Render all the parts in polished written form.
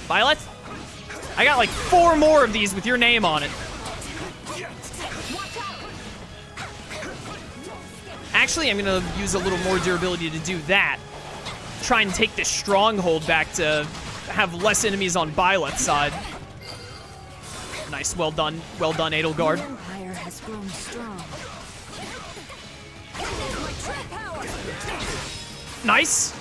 Byleth? I got like 4 more of these with your name on it. Actually, I'm gonna use a little more durability to do that. Try and take this stronghold back to have less enemies on Byleth's side. Nice, well done, Edelgard. The Empire has grown strong. Nice.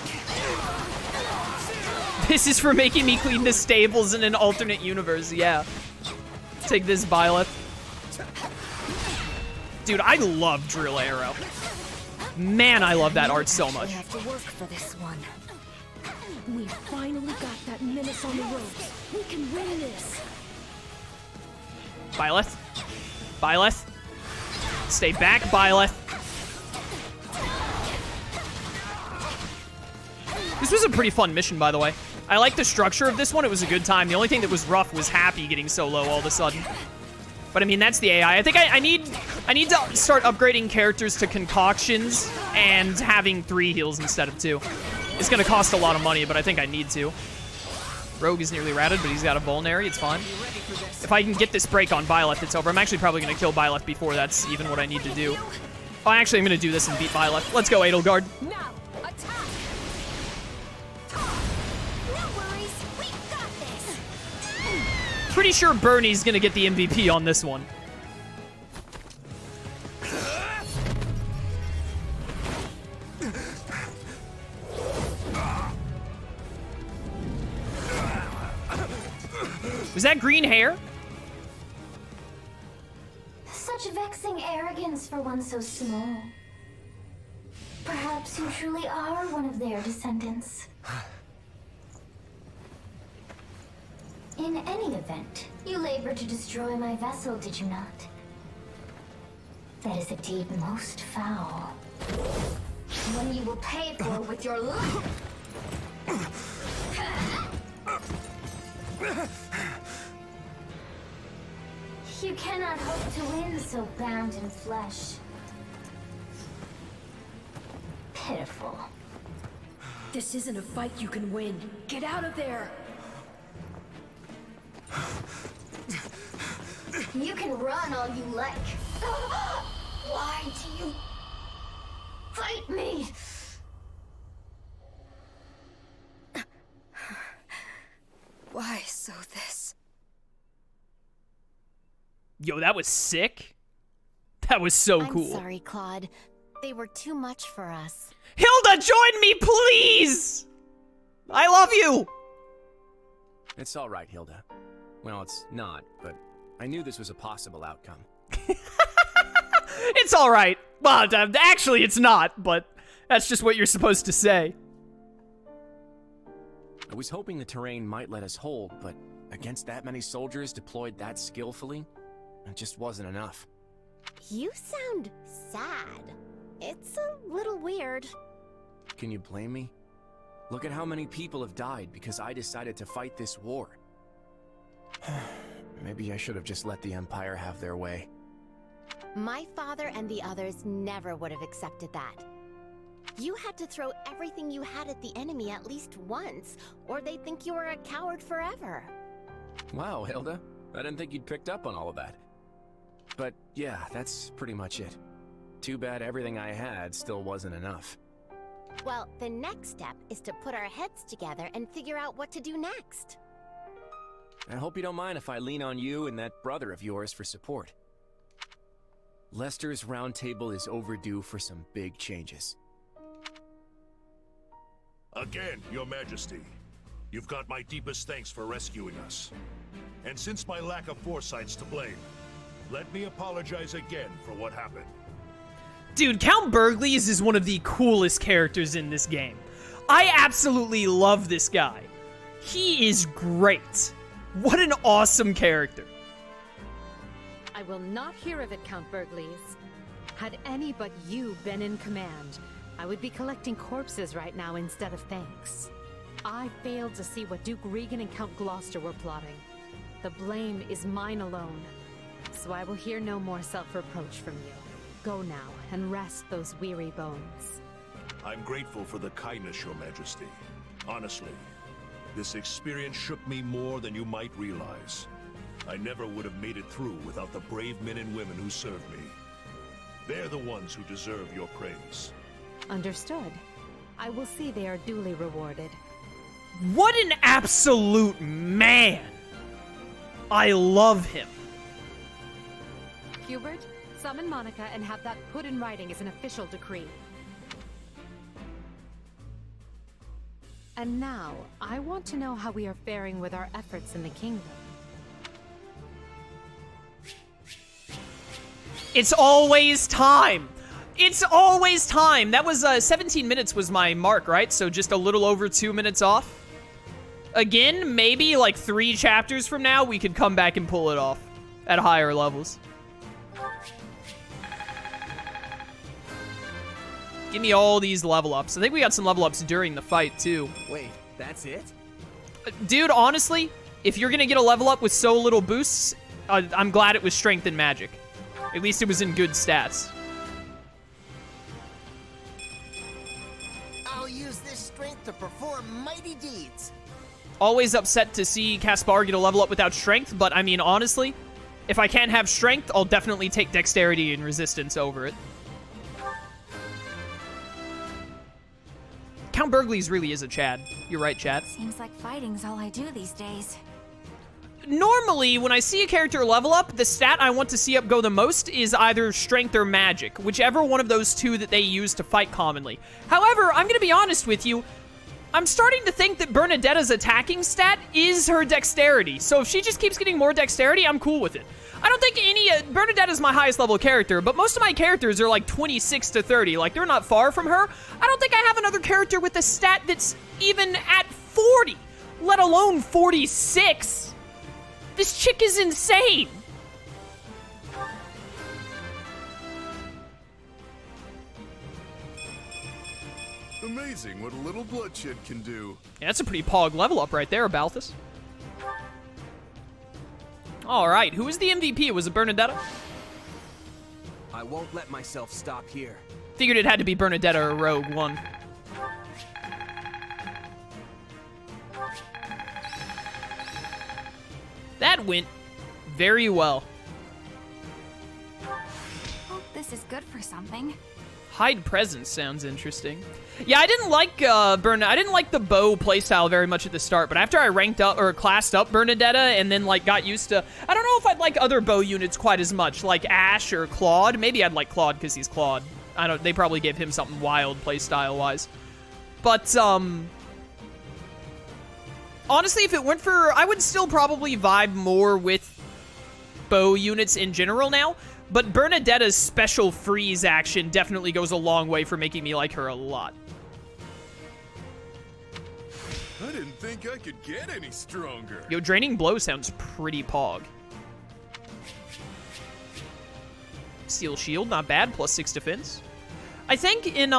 This is for making me clean the stables in an alternate universe, yeah. Take this, Byleth. Dude, I love Drill Arrow. Man, I love that art so much. We have to work for this one. We finally got that menace on the ropes. We can win this. Byleth. Byleth. Stay back, Byleth. This was a pretty fun mission, by the way. I like the structure of this one. It was a good time. The only thing that was rough was Happy getting so low all of a sudden. But I mean, that's the AI. I think I need to start upgrading characters to concoctions and having 3 heals instead of 2. It's gonna cost a lot of money, but I think I need to. Rogue is nearly ratted, but he's got a vulnerary. It's fine. If I can get this break on Byleth, it's over. I'm actually probably gonna kill Byleth before that's even what I need to do. Oh, actually, I'm gonna do this and beat Byleth. Let's go, Edelgard. Now, attack! No worries, we got this. Pretty sure Bernie's gonna get the MVP on this one. Was that green hair? Such vexing arrogance for one so small. Perhaps you truly are one of their descendants. In any event, you labored to destroy my vessel, did you not? That is a deed most foul. One you will pay for with your life. You cannot hope to win so bound in flesh. Pitiful. This isn't a fight you can win. Get out of there! You can run all you like. Why do you fight me? Why Sothis? Yo, that was sick. That was so cool. I'm sorry, Claude. They were too much for us. Hilda, join me, please! I love you! It's all right, Hilda. Well, it's not, but I knew this was a possible outcome. It's all right. Well, actually, it's not, but that's just what you're supposed to say. I was hoping the terrain might let us hold, but against that many soldiers deployed that skillfully, it just wasn't enough. You sound sad. It's a little weird. Can you blame me? Look at how many people have died because I decided to fight this war. Maybe I should have just let the Empire have their way. My father and the others never would have accepted that. You had to throw everything you had at the enemy at least once, or they'd think you were a coward forever. Wow, Hilda. I didn't think you'd picked up on all of that. But yeah, that's pretty much it. Too bad everything I had still wasn't enough. Well, the next step is to put our heads together and figure out what to do next. I hope you don't mind if I lean on you and that brother of yours for support. Lester's Round Table is overdue for some big changes. Again, Your Majesty, you've got my deepest thanks for rescuing us. And since my lack of foresight's to blame, let me apologize again for what happened. Dude, Count Burgleys is one of the coolest characters in this game. I absolutely love this guy. He is great. What an awesome character. I will not hear of it, Count Burgleys. Had any but you been in command, I would be collecting corpses right now instead of thanks. I failed to see what Duke Regan and Count Gloucester were plotting. The blame is mine alone, so I will hear no more self-reproach from you. Go now and rest those weary bones. I'm grateful for the kindness, Your Majesty. Honestly, This experience shook me more than you might realize. I never would have made it through without the brave men and women who served me. They're the ones who deserve your praise. Understood. I will see they are duly rewarded. What an absolute man! I love him. Hubert, summon Monica and have that put in writing as an official decree. And now, I want to know how we are faring with our efforts in the kingdom. It's always time. It's always time. That was 17 minutes was my mark, right? So just a little over 2 minutes off. Again, maybe like 3 chapters from now, we could come back and pull it off at higher levels. Give me all these level ups. I think we got some level ups during the fight, too. Wait, that's it? Dude, honestly, if you're gonna get a level up with so little boosts, I'm glad it was strength and magic. At least it was in good stats. I'll use this strength to perform mighty deeds. Always upset to see Caspar get a level up without strength, but I mean, honestly, if I can't have strength, I'll definitely take dexterity and resistance over it. Count Bergley's really is a Chad. You're right, Chad. Seems like fighting's all I do these days. Normally, when I see a character level up, the stat I want to see up go the most is either strength or magic, whichever one of those two that they use to fight commonly. However, I'm gonna be honest with you, I'm starting to think that Bernadetta's attacking stat is her dexterity, so if she just keeps getting more dexterity, I'm cool with it. I don't think any, Bernadetta's my highest level character, but most of my characters are like 26 to 30, like they're not far from her. I don't think I have another character with a stat that's even at 40, let alone 46. This chick is insane. Amazing what a little bloodshed can do. Yeah, that's a pretty pog level up right there, Balthus. Alright, who was the MVP? Was it Bernadetta? I won't let myself stop here. Figured it had to be Bernadetta or Rogue One. That went very well. Hope this is good for something. Hide presence sounds interesting. Yeah, I didn't like I didn't like the bow playstyle very much at the start, but after I ranked up or classed up Bernadetta and then like got used to, I don't know if I'd like other bow units quite as much, like Ash or Claude. Maybe I'd like Claude because he's Claude. I don't. They probably gave him something wild playstyle wise, but honestly, if it weren't for, I would still probably vibe more with bow units in general now. But Bernadetta's special freeze action definitely goes a long way for making me like her a lot. I didn't think I could get any stronger. Yo, Draining Blow sounds pretty pog. Steel Shield, not bad, +6 defense. I think in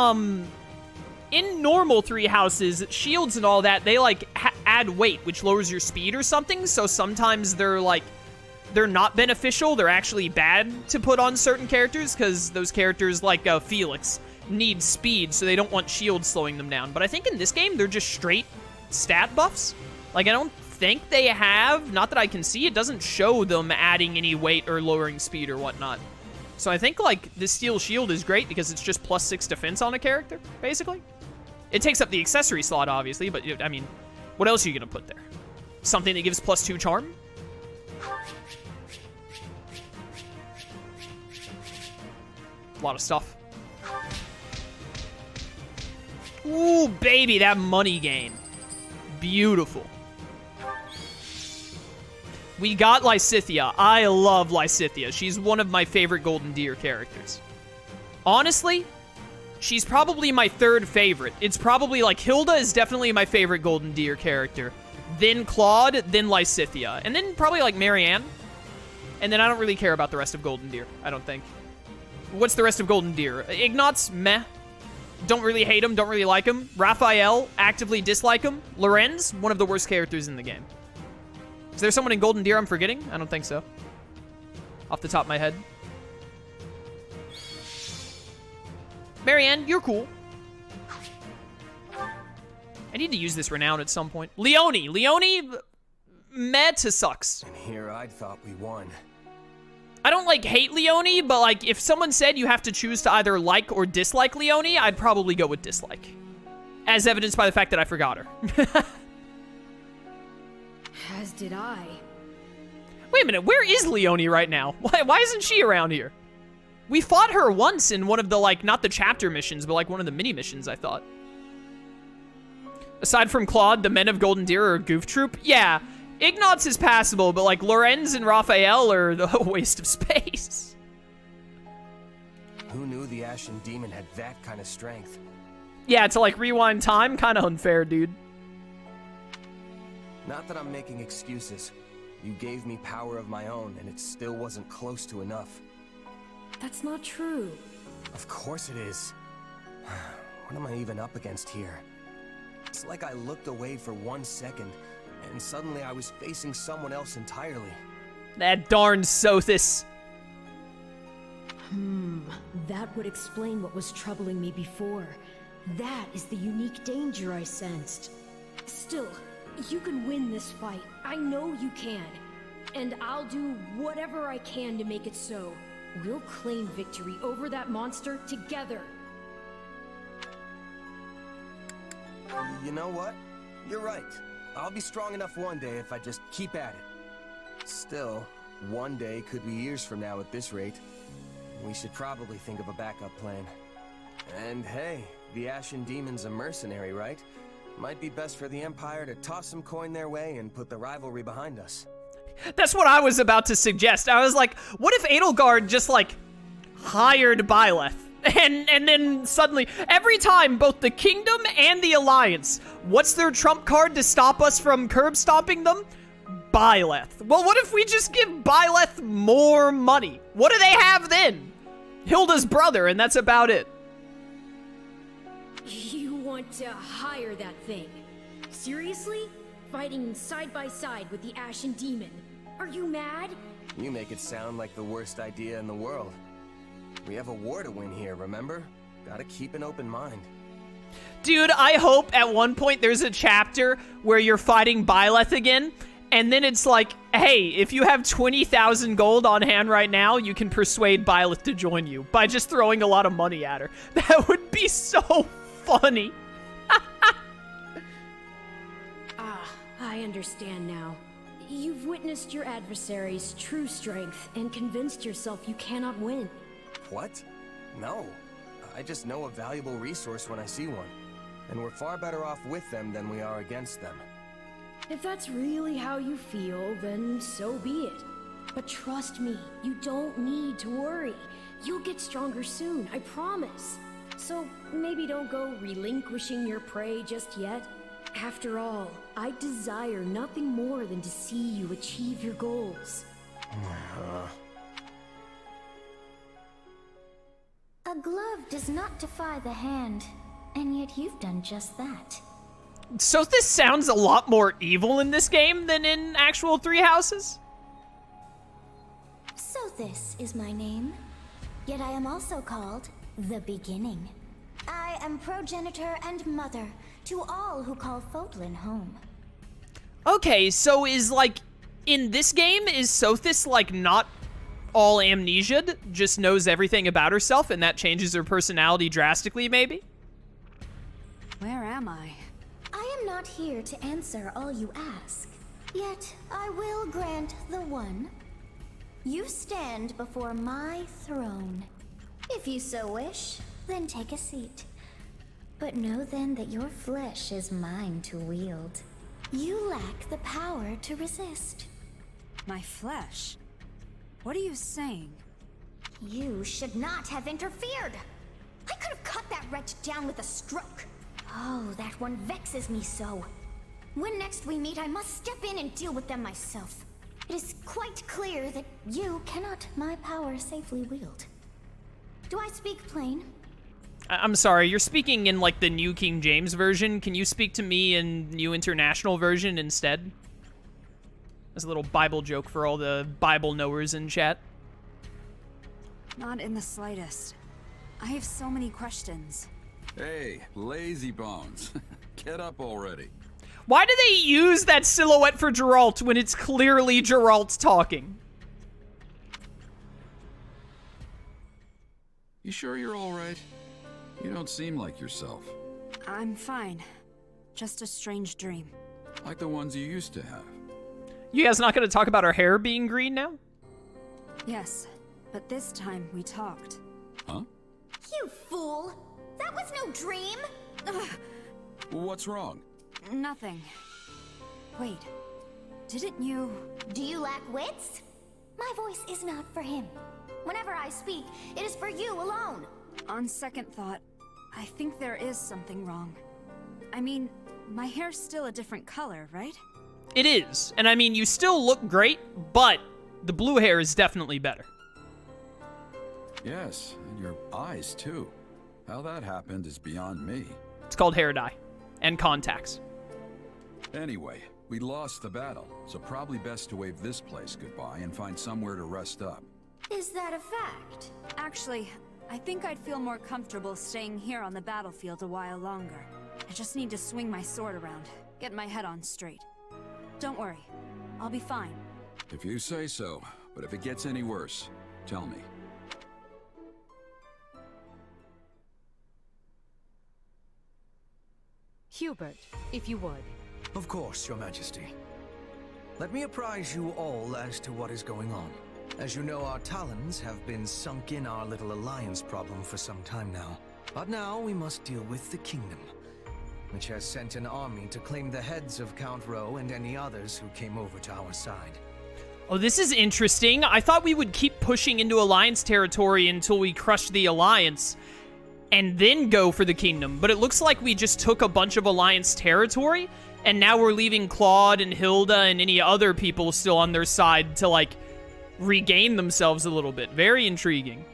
normal 3 houses, shields and all that, they like add weight, which lowers your speed or something, so sometimes they're like, they're not beneficial. They're actually bad to put on certain characters because those characters like Felix need speed, so they don't want shields slowing them down. But I think in this game, they're just straight stat buffs. Like, I don't think they have, not that I can see, it doesn't show them adding any weight or lowering speed or whatnot. So I think, like, this Steel Shield is great because it's just +6 defense on a character, basically. It takes up the accessory slot, obviously, but, I mean, what else are you going to put there? Something that gives +2 charm? A lot of stuff. Ooh, baby, that money gain. Beautiful. We got Lysithea. I love Lysithea. She's one of my favorite Golden Deer characters. Honestly, she's probably my 3rd favorite. It's probably like Hilda is definitely my favorite Golden Deer character. Then Claude, then Lysithea. And then probably like Marianne. And then I don't really care about the rest of Golden Deer, I don't think. What's the rest of Golden Deer? Ignatz, meh. Don't really hate him, don't really like him. Raphael, actively dislike him. Lorenz, one of the worst characters in the game. Is there someone in Golden Deer I'm forgetting? I don't think so. Off the top of my head. Marianne, you're cool. I need to use this renown at some point. Leone, meta sucks. And here I'd thought we won. I don't like hate Leone, but like if someone said you have to choose to either like or dislike Leone, I'd probably go with dislike. As evidenced by the fact that I forgot her. As did I. Wait a minute, where is Leone right now? Why isn't she around here? We fought her once in one of the, like, not the chapter missions, but like one of the mini missions, I thought. Aside from Claude, the men of Golden Deer are a goof troop? Yeah, Ignatz is passable, but like Lorenz and Raphael are a waste of space. Who knew the Ashen Demon had that kind of strength? Yeah, to like rewind time, kind of unfair, dude. Not that I'm making excuses. You gave me power of my own, and it still wasn't close to enough. That's not true. Of course it is. What am I even up against here? It's like I looked away for 1 second, and suddenly I was facing someone else entirely. That darn Sothis. That would explain what was troubling me before. That is the unique danger I sensed. Still, you can win this fight. I know you can. And I'll do whatever I can to make it so. We'll claim victory over that monster together. You know what? You're right. I'll be strong enough one day if I just keep at it. Still, one day could be years from now at this rate. We should probably think of a backup plan. And hey, the Ashen Demon's a mercenary, right? Might be best for the Empire to toss some coin their way and put the rivalry behind us. That's what I was about to suggest. I was like, what if Edelgard just, like, hired Byleth? And then suddenly, every time, both the Kingdom and the Alliance, what's their trump card to stop us from curb stomping them? Byleth. Well, what if we just give Byleth more money? What do they have then? Hilda's brother, and that's about it. You want to hire that thing? Seriously? Fighting side by side with the Ashen Demon? Are you mad? You make it sound like the worst idea in the world. We have a war to win here, remember? Gotta keep an open mind. Dude, I hope at one point there's a chapter where you're fighting Byleth again, and then it's like, hey, if you have 20,000 gold on hand right now, you can persuade Byleth to join you by just throwing a lot of money at her. That would be so funny. I understand now. You've witnessed your adversary's true strength and convinced yourself you cannot win. What? No. I just know a valuable resource when I see one. And we're far better off with them than we are against them. If that's really how you feel, then so be it. But trust me, you don't need to worry. You'll get stronger soon, I promise. So maybe don't go relinquishing your prey just yet. After all, I desire nothing more than to see you achieve your goals. A glove does not defy the hand, and yet you've done just that. So this sounds a lot more evil in this game than in actual Three Houses. Sothis is my name, yet I am also called the Beginning. I am progenitor and mother to all who call Fódlan home. Okay, so is, like, in this game, is Sothis, like, not all amnesia'd, just knows everything about herself, and that changes her personality drastically, maybe? Where am I? I am not here to answer all you ask, yet I will grant the one. You stand before my throne. If you so wish, then take a seat. But know then that your flesh is mine to wield. You lack the power to resist. My flesh? What are you saying? You should not have interfered. I could have cut that wretch down with a stroke. Oh, that one vexes me so. When next we meet, I must step in and deal with them myself. It is quite clear that you cannot my power safely wield. Do I speak plain? I'm sorry, you're speaking in, like, the New King James Version. Can you speak to me in New International Version instead? As a little Bible joke for all the Bible knowers in chat. Not in the slightest. I have so many questions. Hey, lazy bones. Get up already. Why do they use that silhouette for Geralt when it's clearly Geralt talking? You sure you're all right? You don't seem like yourself. I'm fine. Just a strange dream. Like the ones you used to have. You guys not going to talk about her hair being green now? Yes, but this time we talked. Huh? You fool! That was no dream! Well, what's wrong? Nothing. Wait, didn't you... Do you lack wits? My voice is not for him. Whenever I speak, it is for you alone. On second thought, I think there is something wrong. I mean, my hair's still a different color, right? It is. And I mean, you still look great, but the blue hair is definitely better. Yes, and your eyes too. How that happened is beyond me. It's called hair dye. And contacts. Anyway, we lost the battle, so probably best to wave this place goodbye and find somewhere to rest up. Is that a fact? Actually, I think I'd feel more comfortable staying here on the battlefield a while longer. I just need to swing my sword around, get my head on straight. Don't worry, I'll be fine. If you say so, but if it gets any worse, tell me. Hubert, if you would. Of course, Your Majesty. Let me apprise you all as to what is going on. As you know, our talons have been sunk in our little alliance problem for some time now. But now we must deal with the kingdom, which has sent an army to claim the heads of Count Rowe and any others who came over to our side. Oh, this is interesting. I thought we would keep pushing into Alliance territory until we crushed the Alliance and then go for the kingdom. But it looks like we just took a bunch of Alliance territory, and now we're leaving Claude and Hilda and any other people still on their side to, like, regain themselves a little bit. Very intriguing.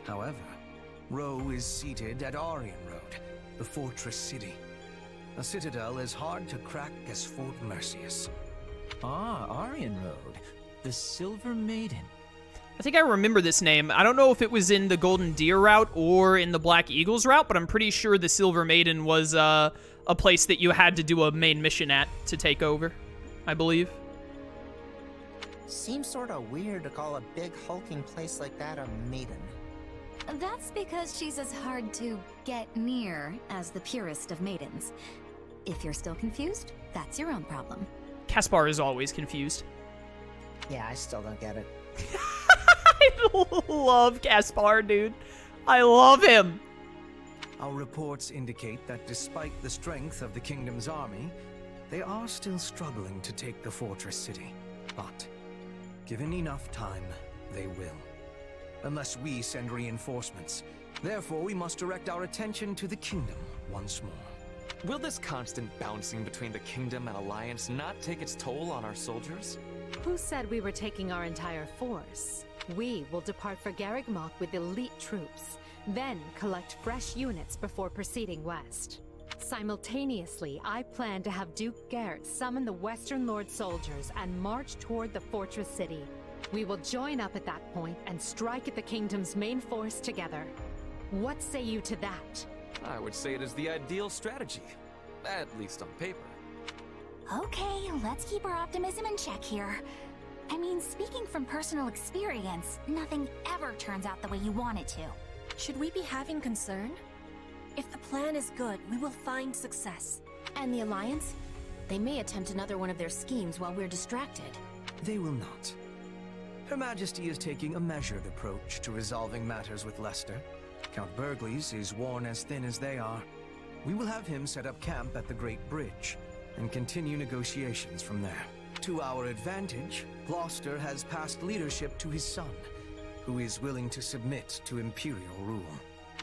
However, Rowe is seated at Aryan Road, the fortress city. A citadel as hard to crack as Fort Mercius. Ah, Aryan Road. The Silver Maiden. I think I remember this name. I don't know if it was in the Golden Deer route or in the Black Eagles route, but I'm pretty sure the Silver Maiden was a place that you had to do a main mission at to take over, I believe. Seems sorta weird to call a big hulking place like that a maiden. That's because she's as hard to get near as the purest of maidens. If you're still confused, that's your own problem. Caspar is always confused. Yeah, I still don't get it. I love Caspar, dude. I love him. Our reports indicate that despite the strength of the kingdom's army, they are still struggling to take the fortress city. But, given enough time, they will. Unless we send reinforcements. Therefore, we must direct our attention to the kingdom once more. Will this constant bouncing between the kingdom and alliance not take its toll on our soldiers? Who said we were taking our entire force? We will depart for Garreg Mach with elite troops, then collect fresh units before proceeding west. Simultaneously, I plan to have Duke Garrett summon the Western Lord soldiers and march toward the fortress city. We will join up at that point and strike at the kingdom's main force together. What say you to that? I would say it is the ideal strategy, at least on paper. Okay, let's keep our optimism in check here. I mean, speaking from personal experience, nothing ever turns out the way you want it to. Should we be having concern? If the plan is good, we will find success. And the Alliance? They may attempt another one of their schemes while we're distracted. They will not. Her Majesty is taking a measured approach to resolving matters with Leicester. Count Burgleys is worn as thin as they are. We will have him set up camp at the Great Bridge and continue negotiations from there. To our advantage, Gloucester has passed leadership to his son, who is willing to submit to imperial rule.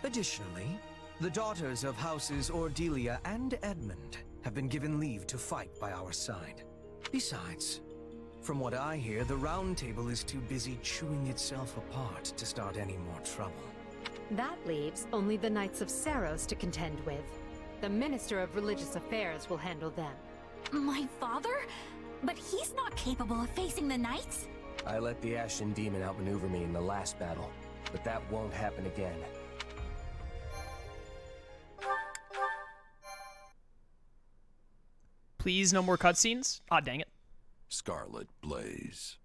Additionally, the daughters of Houses Ordelia and Edmund have been given leave to fight by our side. Besides, from what I hear, the Round Table is too busy chewing itself apart to start any more trouble. That leaves only the Knights of Saros to contend with. The Minister of Religious Affairs will handle them. My father? But he's not capable of facing the Knights? I let the Ashen Demon outmaneuver me in the last battle, but that won't happen again. Please, no more cutscenes. Ah, dang it. Scarlet Blaze.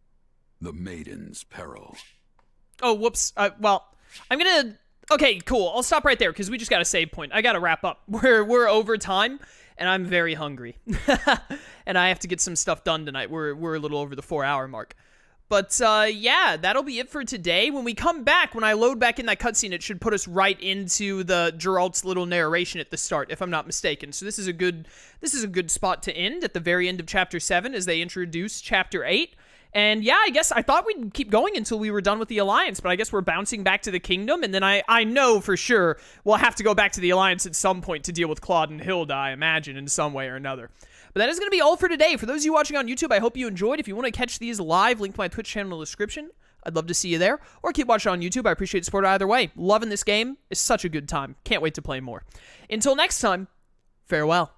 The Maiden's Peril. Oh, whoops. Well, I'm gonna... Okay, cool. I'll stop right there, because we just got a save point. I gotta wrap up. We're over time, and I'm very hungry. And I have to get some stuff done tonight. We're a little over the 4-hour mark. But, yeah, that'll be it for today. When we come back, when I load back in that cutscene, it should put us right into the Geralt's little narration at the start, if I'm not mistaken. So this is a good spot to end at the very end of Chapter 7 as they introduce Chapter 8. And yeah, I guess I thought we'd keep going until we were done with the Alliance, but I guess we're bouncing back to the Kingdom, and then I know for sure we'll have to go back to the Alliance at some point to deal with Claude and Hilda, I imagine, in some way or another. But that is going to be all for today. For those of you watching on YouTube, I hope you enjoyed. If you want to catch these live, link to my Twitch channel in the description. I'd love to see you there. Or keep watching on YouTube. I appreciate the support either way. Loving this game. It's such a good time. Can't wait to play more. Until next time, farewell.